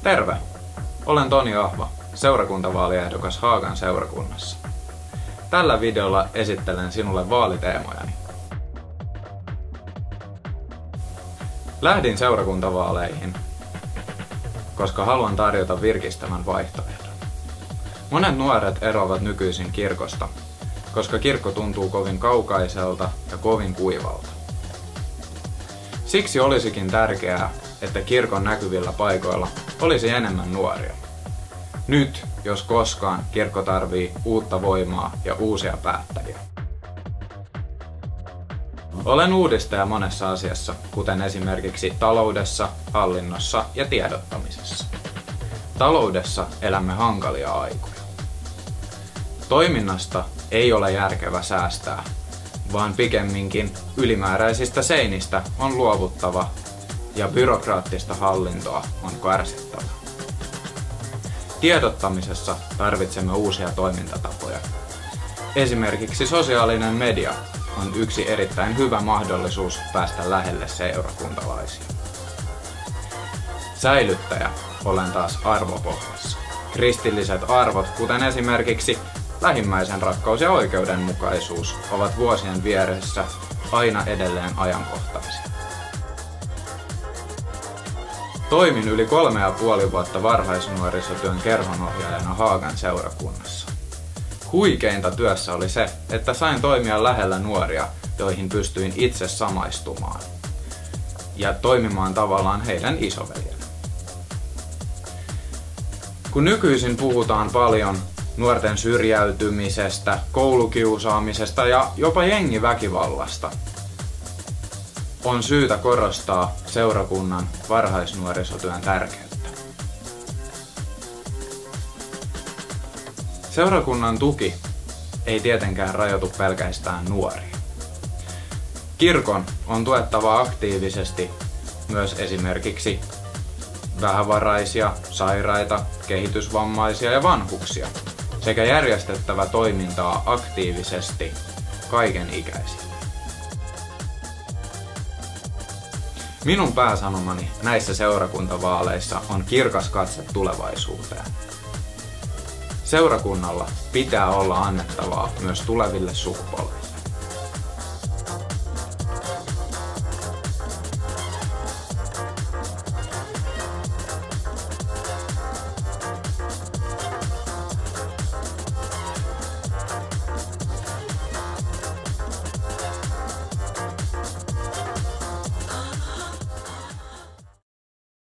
Terve! Olen Toni Ahva, seurakuntavaaliehdokas Haagan seurakunnassa. Tällä videolla esittelen sinulle vaaliteemojani. Lähdin seurakuntavaaleihin, koska haluan tarjota virkistävän vaihtoehdon. Monet nuoret eroavat nykyisin kirkosta, koska kirkko tuntuu kovin kaukaiselta ja kovin kuivalta. Siksi olisikin tärkeää, että kirkon näkyvillä paikoilla olisi enemmän nuoria. Nyt, jos koskaan, kirkko tarvii uutta voimaa ja uusia päättäjiä. Olen uudistaja monessa asiassa, kuten esimerkiksi taloudessa, hallinnossa ja tiedottamisessa. Taloudessa elämme hankalia aikoja. Toiminnasta ei ole järkevä säästää, vaan pikemminkin ylimääräisistä seinistä on luovuttava ja byrokraattista hallintoa on karsittava. Tiedottamisessa tarvitsemme uusia toimintatapoja. Esimerkiksi sosiaalinen media on yksi erittäin hyvä mahdollisuus päästä lähelle seurakuntalaisia. Säilyttäjä olen taas arvopohjassa. Kristilliset arvot, kuten esimerkiksi lähimmäisen rakkaus ja oikeudenmukaisuus, ovat vuosien vieressä aina edelleen ajankohtaisia. Toimin yli 3,5 vuotta varhaisnuorisotyön kerhonohjaajana Haagan seurakunnassa. Huikeinta työssä oli se, että sain toimia lähellä nuoria, joihin pystyin itse samaistumaan ja toimimaan tavallaan heidän isoveljenä. Kun nykyisin puhutaan paljon nuorten syrjäytymisestä, koulukiusaamisesta ja jopa jengiväkivallasta, on syytä korostaa seurakunnan varhaisnuorisotyön tärkeyttä. Seurakunnan tuki ei tietenkään rajoitu pelkästään nuoriin. Kirkon on tuettava aktiivisesti myös esimerkiksi vähävaraisia, sairaita, kehitysvammaisia ja vanhuksia sekä järjestettävä toimintaa aktiivisesti kaikenikäisille. Minun pääsanomani näissä seurakuntavaaleissa on kirkas katse tulevaisuuteen. Seurakunnalla pitää olla annettavaa myös tuleville sukupolville.